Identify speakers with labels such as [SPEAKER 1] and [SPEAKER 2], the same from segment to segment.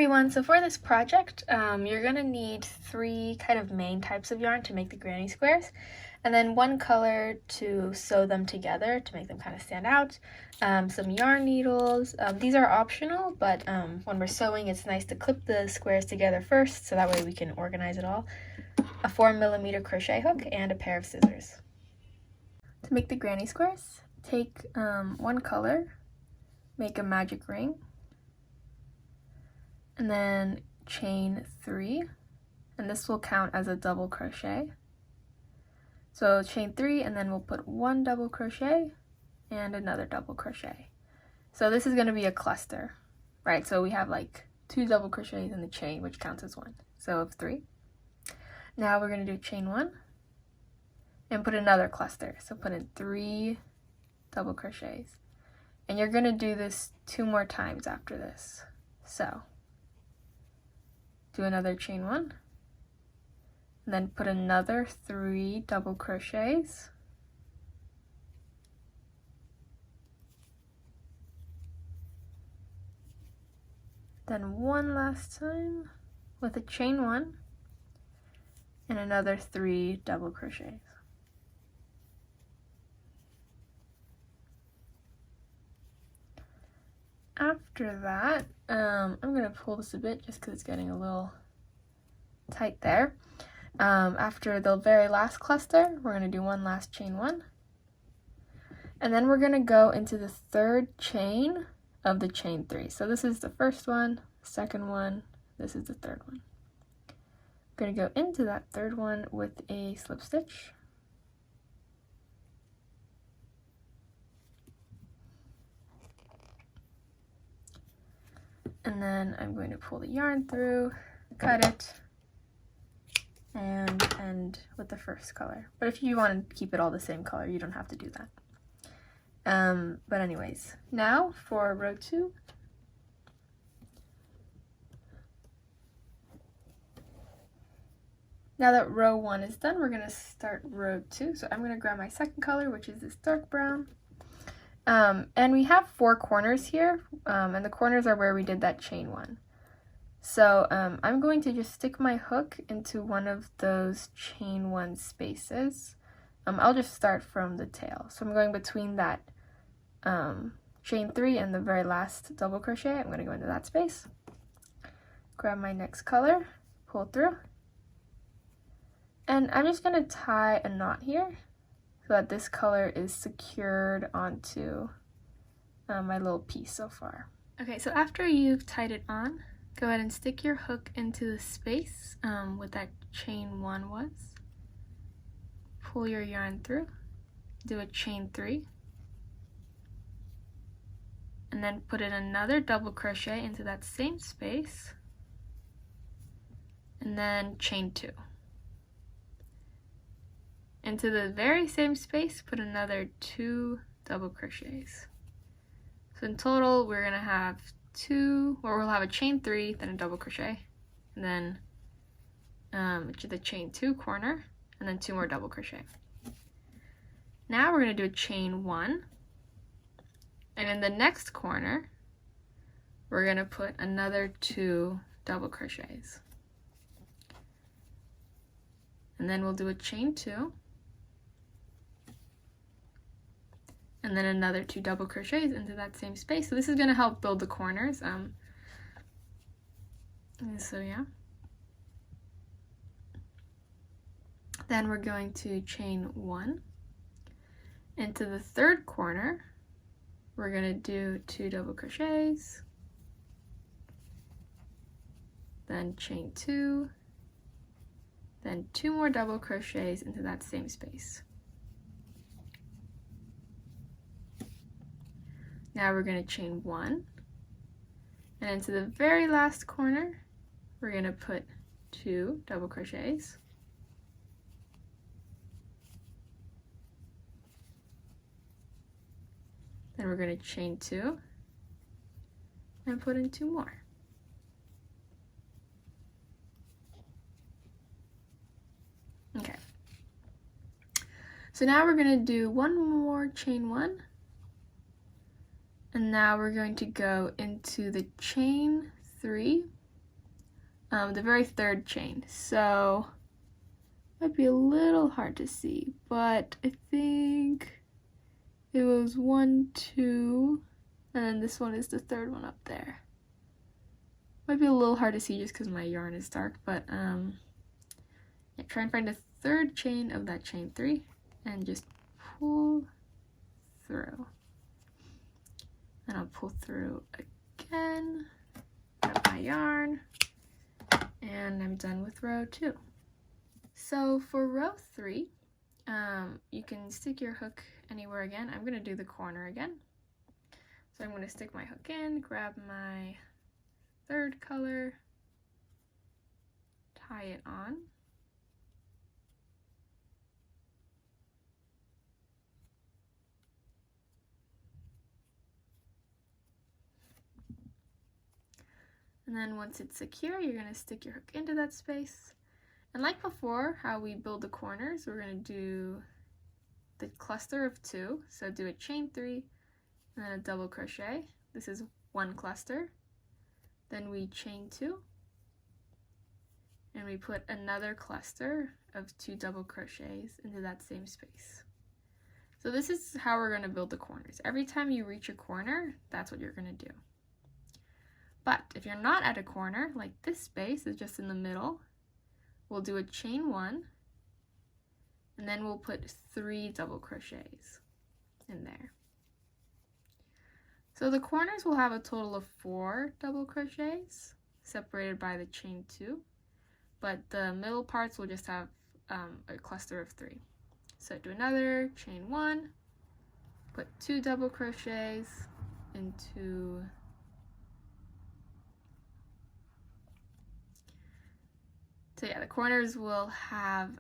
[SPEAKER 1] everyone, so for this project, you're going to need 3 kind of main types of yarn to make the granny squares, and then 1 color to sew them together to make them kind of stand out, some yarn needles. These are optional, but when we're sewing, it's nice to clip the squares together first, so that way we can organize it all. A 4mm crochet hook and a pair of scissors. To make the granny squares, take 1 color, make a magic ring, and then chain 3, and this will count as a double crochet. So chain 3, and then we'll put 1 double crochet and another double crochet. So this is going to be a cluster, right? So we have like 2 double crochets in the chain, which counts as 1, so of 3. Now we're going to do chain 1 and put another cluster, so put in 3 double crochets, and you're going to do this 2 more times after this. So do another chain 1, and then put another 3 double crochets, then 1 last time with a chain 1 and another 3 double crochets. After that, I'm going to pull this a bit just because it's getting a little tight there. After the very last cluster, we're going to do 1 last chain 1. And then we're going to go into the 3rd chain of the chain 3. So this is the first one, second one, this is the 3rd one. I'm going to go into that 3rd one with a slip stitch. And then I'm going to pull the yarn through, cut it, and end with the first color. But if you want to keep it all the same color, you don't have to do that. But anyways, now for row 2. Now that row 1 is done, we're going to start row 2. So I'm going to grab my second color, which is this dark brown. And we have 4 corners here, and the corners are where we did that chain 1. So I'm going to just stick my hook into one of those chain 1 spaces. I'll just start from the tail. So I'm going between that chain 3 and the very last double crochet. I'm going to go into that space, grab my next color, pull through, and I'm just going to tie a knot here so that this color is secured onto my little piece so far. Okay, so after you've tied it on, go ahead and stick your hook into the space where that chain 1 was. Pull your yarn through, do a chain 3, and then put in another double crochet into that same space, and then chain 2. Into the very same space, put another 2 double crochets. So in total, we're going to have 2, or we'll have a chain 3, then a double crochet, and then the chain 2 corner, and then 2 more double crochet. Now we're going to do a chain 1, and in the next corner, we're going to put another 2 double crochets. And then we'll do a chain 2, and then another 2 double crochets into that same space. So this is going to help build the corners. So yeah. Then we're going to chain 1. Into the 3rd corner, we're going to do 2 double crochets, then chain 2, then 2 more double crochets into that same space. Now we're going to chain 1, and into the very last corner, we're going to put 2 double crochets, then we're going to chain 2 and put in 2 more. Okay. So now we're going to do 1 more chain 1, and now we're going to go into the chain 3 the very third chain. So it might be a little hard to see, but I think it was 1, 2, and then this one is the third one up there. Might be a little hard to see just because my yarn is dark, but yeah, try and find the third chain of that chain 3 and just pull through. Then I'll pull through again, grab my yarn, and I'm done with row 2. So for row 3, you can stick your hook anywhere again. I'm going to do the corner again. So I'm going to stick my hook in, grab my third color, tie it on. And then once it's secure, you're going to stick your hook into that space. And like before, how we build the corners, we're going to do the cluster of 2. So do a chain 3 and then a double crochet. This is one cluster. Then we chain 2 and we put another cluster of 2 double crochets into that same space. So this is how we're going to build the corners. Every time you reach a corner, that's what you're going to do. But if you're not at a corner, like this space is just in the middle, we'll do a chain 1 and then we'll put 3 double crochets in there. So the corners will have a total of 4 double crochets separated by the chain 2, but the middle parts will just have a cluster of 3. So do another chain 1, put 2 double crochets into so yeah, the corners will have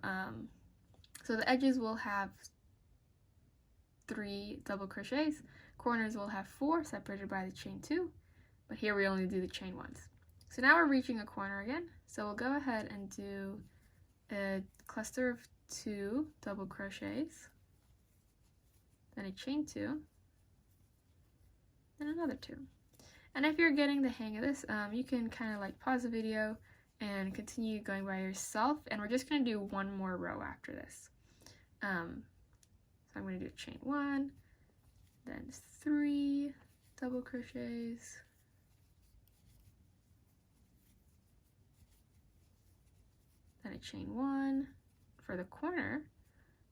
[SPEAKER 1] so the edges will have 3 double crochets. Corners will have 4 separated by the chain 2, but here we only do the chain 1s. So now we're reaching a corner again. So we'll go ahead and do a cluster of 2 double crochets, then a chain 2, and another 2. And if you're getting the hang of this, you can kind of like pause the video and continue going by yourself, and we're just going to do one more row after this. So I'm going to do a chain 1, then 3 double crochets, then a chain 1. For the corner,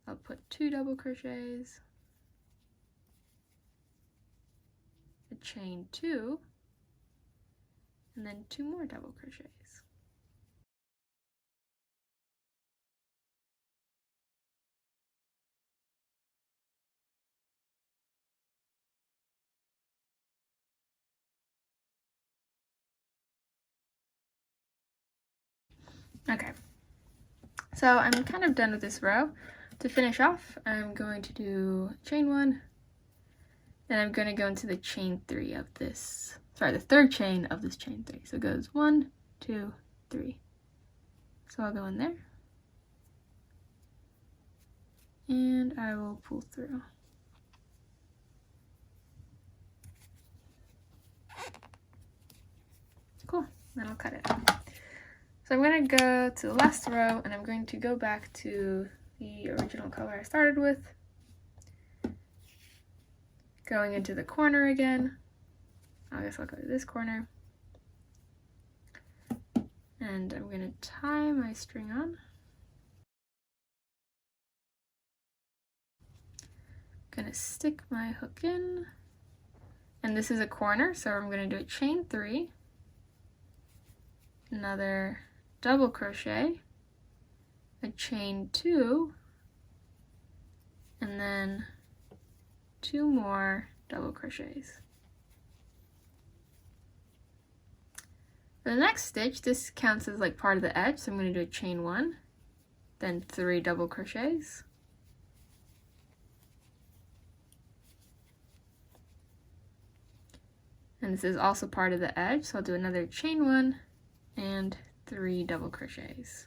[SPEAKER 1] I'll put 2 double crochets, a chain 2, and then 2 more double crochets. Okay, so I'm kind of done with this row. To finish off, I'm going to do chain 1, then I'm going to go into the chain 3 of this, sorry, the third chain of this chain 3. So it goes 1, 2, 3. So I'll go in there, and I will pull through. Cool, then I'll cut it. So I'm going to go to the last row, and I'm going to go back to the original color I started with. Going into the corner again. I guess I'll go to this corner. And I'm going to tie my string on. I'm going to stick my hook in. And this is a corner, so I'm going to do a chain 3. Another double crochet, a chain 2, and then 2 more double crochets. For the next stitch, this counts as like part of the edge, so I'm going to do a chain 1, then 3 double crochets, and this is also part of the edge, so I'll do another chain 1 and 3 double crochets.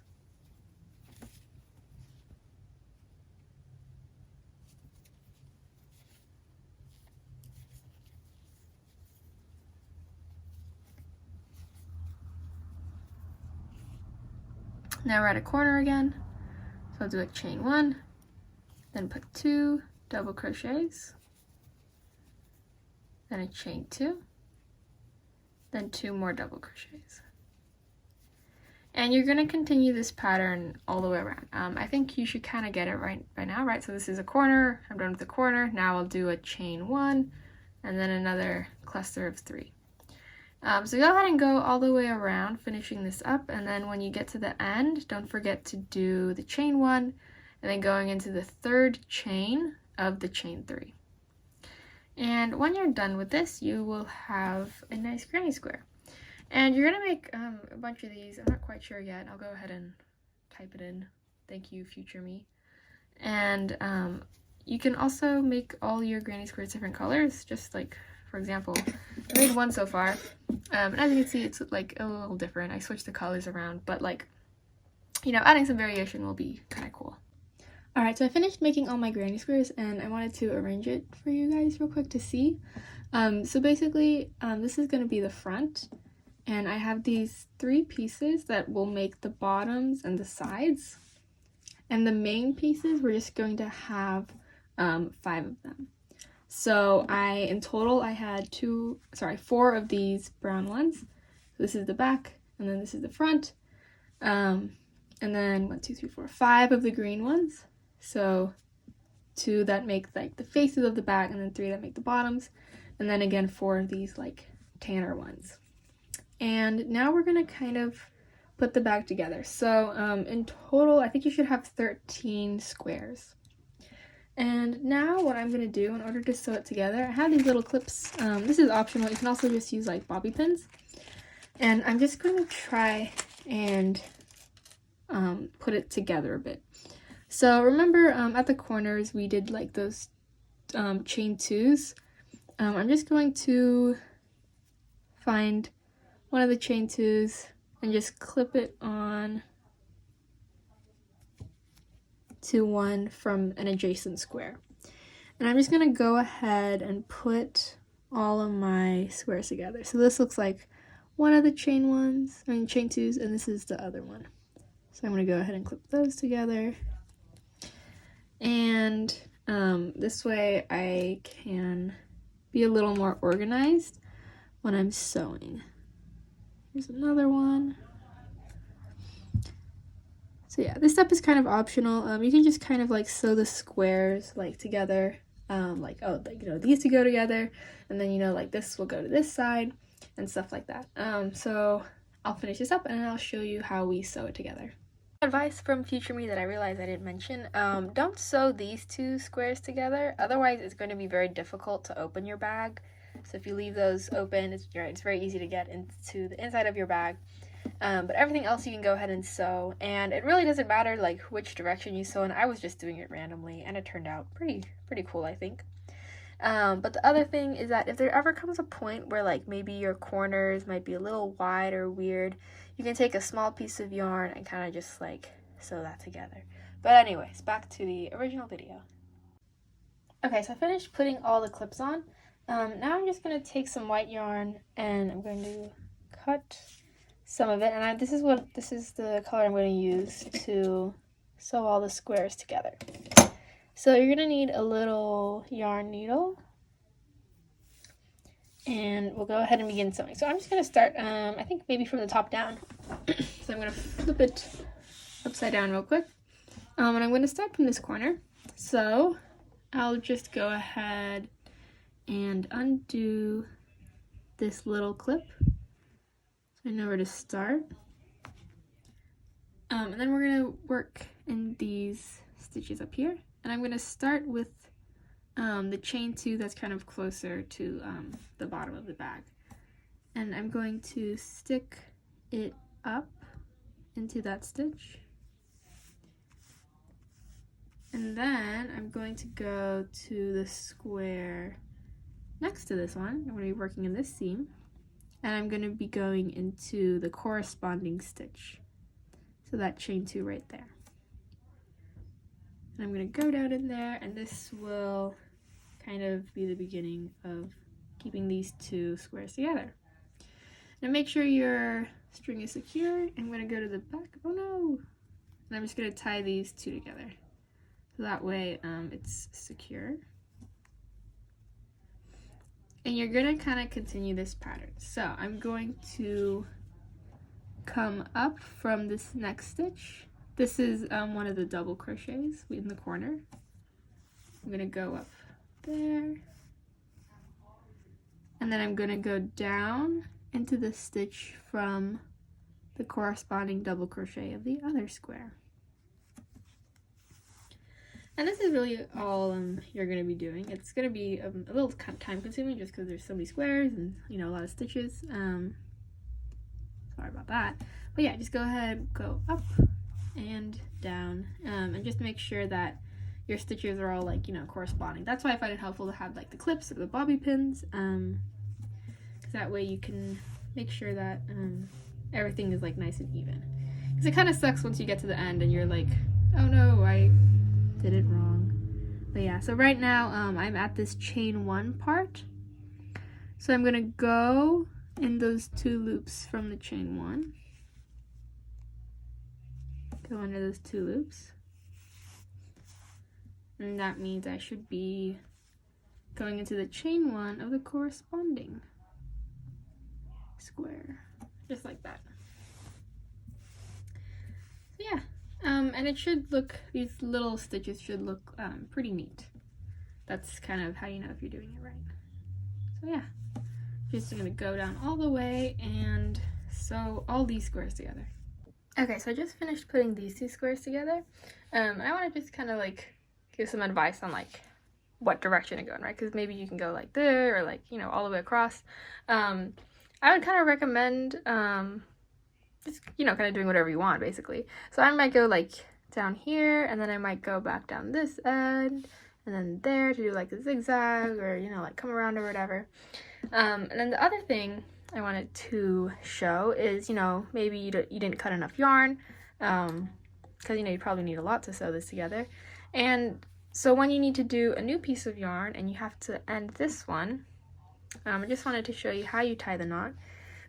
[SPEAKER 1] Now we're at a corner again, so I'll do a chain 1, then put 2 double crochets, then a chain 2, then 2 more double crochets. And you're going to continue this pattern all the way around. I think you should kind of get it right by now, right? So this is a corner, I'm done with the corner. Now I'll do a chain 1 and then another cluster of 3. So go ahead and go all the way around, finishing this up, and then when you get to the end, don't forget to do the chain 1 and then going into the 3rd chain of the chain 3. And when you're done with this, you will have a nice granny square. And you're gonna make a bunch of these. I'm not quite sure yet. I'll go ahead and type it in. Thank you, future me. And you can also make all your granny squares different colors. Just like, for example, I made one so far. And as you can see, it's like a little different. I switched the colors around, but like, you know, adding some variation will be kind of cool. Alright, so I finished making all my granny squares and I wanted to arrange it for you guys real quick to see. So basically, this is going to be the front. And I have these 3 pieces that will make the bottoms and the sides. And the main pieces, we're just going to have 5 of them. So in total, I had 4 of these brown ones. So this is the back, and then this is the front. And then 1, 2, 3, 4, 5 of the green ones. So 2 that make like the faces of the back, and then 3 that make the bottoms. And then again, 4 of these like tanner ones. And now we're going to kind of put the bag together. So in total, I think you should have 13 squares. And now what I'm going to do in order to sew it together, I have these little clips. This is optional. You can also just use like bobby pins. And I'm just going to try and put it together a bit. So remember at the corners we did like those chain 2s. I'm just going to find one of the chain 2s and just clip it on to one from an adjacent square. And I'm just going to go ahead and put all of my squares together. So this looks like one of the chain 2s, and this is the other one. So I'm going to go ahead and clip those together. And this way I can be a little more organized when I'm sewing. Here's another one. So yeah, this step is kind of optional. You can just kind of like sew the squares like together, like these two go together, and then like this will go to this side and stuff like that. So I'll finish this up and I'll show you how we sew it together. Advice from future me that I realized I didn't mention: don't sew these 2 squares together, otherwise it's going to be very difficult to open your bag. So if you leave those open, it's very easy to get into the inside of your bag. But everything else you can go ahead and sew, and it really doesn't matter like which direction you sew in. I was just doing it randomly and it turned out pretty cool, I think. But the other thing is that if there ever comes a point where like maybe your corners might be a little wide or weird, you can take a small piece of yarn and kind of just like sew that together. But anyways, back to the original video. Okay, so I finished putting all the clips on. Now I'm just going to take some white yarn and I'm going to cut some of it, and this is the color I'm going to use to sew all the squares together. So you're going to need a little yarn needle, and we'll go ahead and begin sewing. So I'm just going to start, I think maybe from the top down. So I'm going to flip it upside down real quick, and I'm going to start from this corner. So I'll just go ahead and undo this little clip. I know where to start. And then we're going to work in these stitches up here. And I'm going to start with the chain 2 that's kind of closer to the bottom of the bag. And I'm going to stick it up into that stitch. And then I'm going to go to the square next to this one. I'm going to be working in this seam. And I'm going to be going into the corresponding stitch. So that chain 2 right there. And I'm going to go down in there, and this will kind of be the beginning of keeping these 2 squares together. Now make sure your string is secure. I'm going to go to the back. Oh no! And I'm just going to tie these two together. So that way it's secure. And you're going to kind of continue this pattern. So I'm going to come up from this next stitch. This is one of the double crochets in the corner. I'm going to go up there. And then I'm going to go down into the stitch from the corresponding double crochet of the other square. And this is really all you're going to be doing. It's going to be a little kind of time consuming just because there's so many squares and, you know, a lot of stitches. Sorry about that. But yeah, just go ahead, go up and down, and just make sure that your stitches are all, like, you know, corresponding. That's why I find it helpful to have like the clips or the bobby pins, because that way you can make sure that everything is like nice and even. Because it kind of sucks once you get to the end and you're like, oh no, I did it wrong. But yeah, so right now I'm at this chain 1 part. So I'm gonna go in those 2 loops from the chain 1. Go under those 2 loops. And that means I should be going into the chain 1 of the corresponding square. Just like that. So yeah. And it should look, these little stitches should look pretty neat. That's kind of how you know if you're doing it right. So yeah, just gonna go down all the way and sew all these squares together. Okay, so I just finished putting these 2 squares together. And I want to just kind of like give some advice on like what direction to go in, right? Because maybe you can go like there or like, you know, all the way across. I would kind of recommend just, you know, kind of doing whatever you want, basically. So I might go like down here, and then I might go back down this end, and then there to do like a zigzag, or, you know, like come around or whatever. And then the other thing I wanted to show is, you know, maybe you didn't cut enough yarn, because, you know, you probably need a lot to sew this together. And so when you need to do a new piece of yarn and you have to end this one, I just wanted to show you how you tie the knot.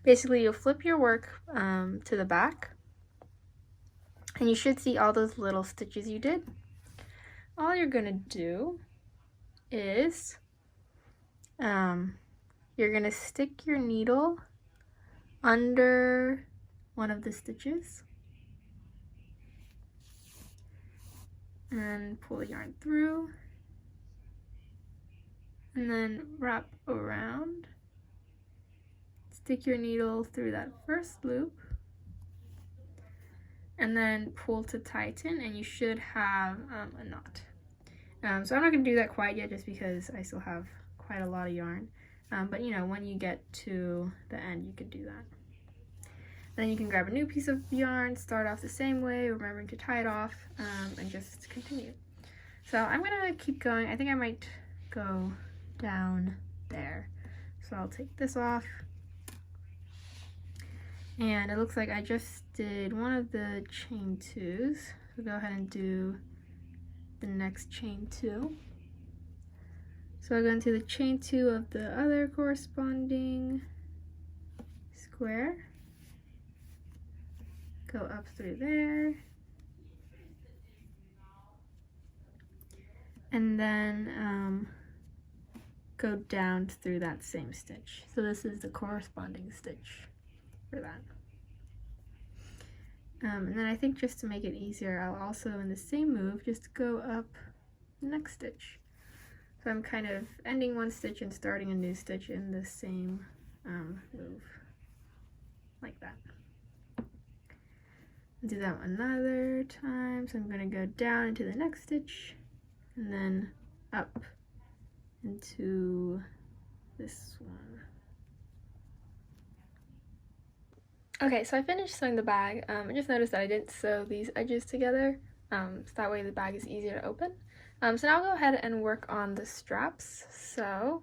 [SPEAKER 1] Basically, you'll flip your work to the back, and you should see all those little stitches you did. All you're gonna do is you're gonna stick your needle under one of the stitches and pull the yarn through, and then wrap around. Stick your needle through that first loop, and then pull to tighten, and you should have a knot. So I'm not going to do that quite yet, just because I still have quite a lot of yarn. But, you know, when you get to the end, you can do that. Then you can grab a new piece of yarn, start off the same way, remembering to tie it off, and just continue. So I'm going to keep going. I think I might go down there. So I'll take this off. And it looks like I just did one of the chain 2s. So go ahead and do the next chain 2. So I go into the chain 2 of the other corresponding square. Go up through there. And then go down through that same stitch. So this is the corresponding stitch for that. And then I think just to make it easier, I'll also, in the same move, just go up the next stitch. So I'm kind of ending one stitch and starting a new stitch in the same move, like that. Do that another time. So I'm going to go down into the next stitch and then up into this one. Okay, so I finished sewing the bag. I just noticed that I didn't sew these edges together, so that way the bag is easier to open. So now I'll go ahead and work on the straps. So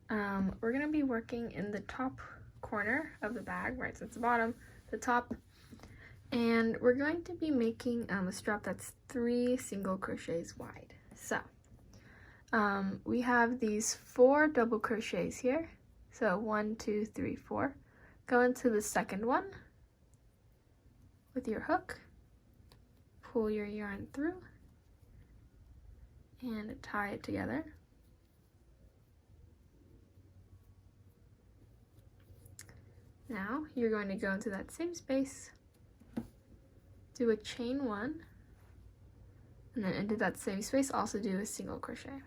[SPEAKER 1] we're going to be working in the top corner of the bag, right? So it's the bottom, the top, and we're going to be making a strap that's 3 single crochets wide. So we have these 4 double crochets here. So 1, 2, 3, 4. Go into the second one with your hook, pull your yarn through and tie it together. Now you're going to go into that same space, do a chain 1, and then into that same space also do a single crochet.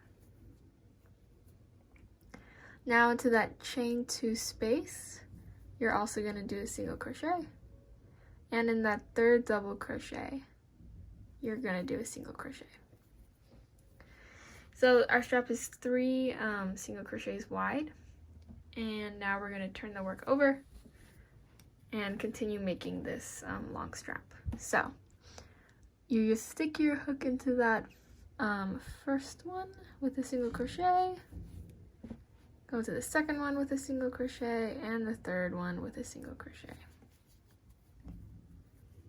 [SPEAKER 1] Now into that chain 2 space, you're also going to do a single crochet, and in that third double crochet, you're going to do a single crochet. So our strap is 3 single crochets wide, and now we're going to turn the work over and continue making this long strap. So you just stick your hook into that first one with a single crochet, go to the second one with a single crochet, and the third one with a single crochet.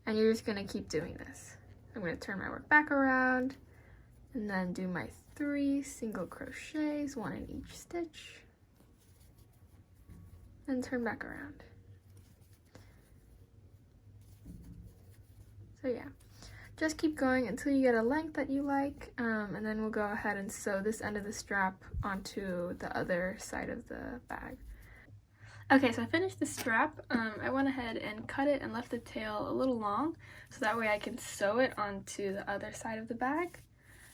[SPEAKER 1] And you're just going to keep doing this. I'm going to turn my work back around and then do my 3 single crochets, 1 in each stitch, and turn back around. So yeah, just keep going until you get a length that you like, and then we'll go ahead and sew this end of the strap onto the other side of the bag. Okay, so I finished the strap. I went ahead and cut it and left the tail a little long, so that way I can sew it onto the other side of the bag.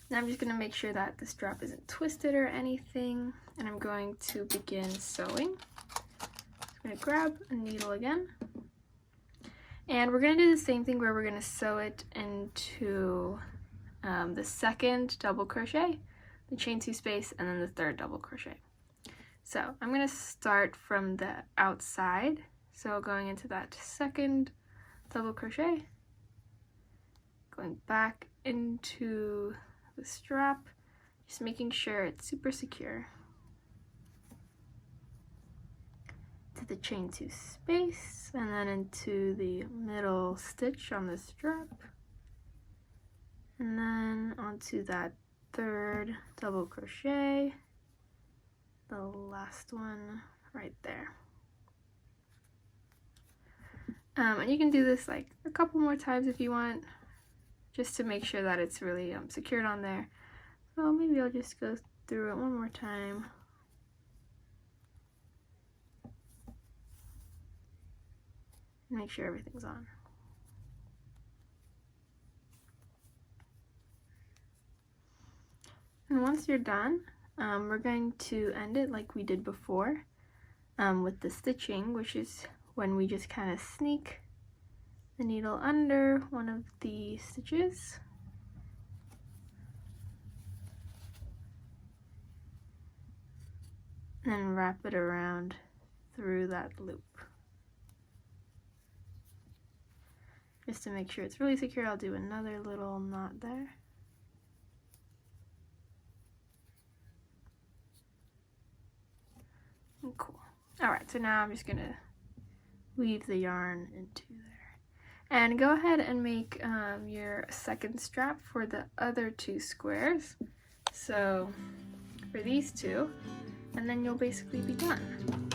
[SPEAKER 1] Now I'm just going to make sure that the strap isn't twisted or anything, and I'm going to begin sewing. I'm going to grab a needle again. And we're going to do the same thing where we're going to sew it into the second double crochet, the chain 2 space, and then the third double crochet. So I'm going to start from the outside, so going into that second double crochet, going back into the strap, just making sure it's super secure, to the chain 2 space, and then into the middle stitch on the strap, and then onto that third double crochet, the last one right there. And you can do this like a couple more times if you want, just to make sure that it's really secured on there. So maybe I'll just go through it one more time. Make sure everything's on. And once you're done, we're going to end it like we did before with the stitching, which is when we just kind of sneak the needle under one of the stitches. And wrap it around through that loop. Just to make sure it's really secure, I'll do another little knot there. Cool. Alright, so now I'm just going to weave the yarn into there. And go ahead and make your second strap for the other 2 squares. So for these 2, and then you'll basically be done.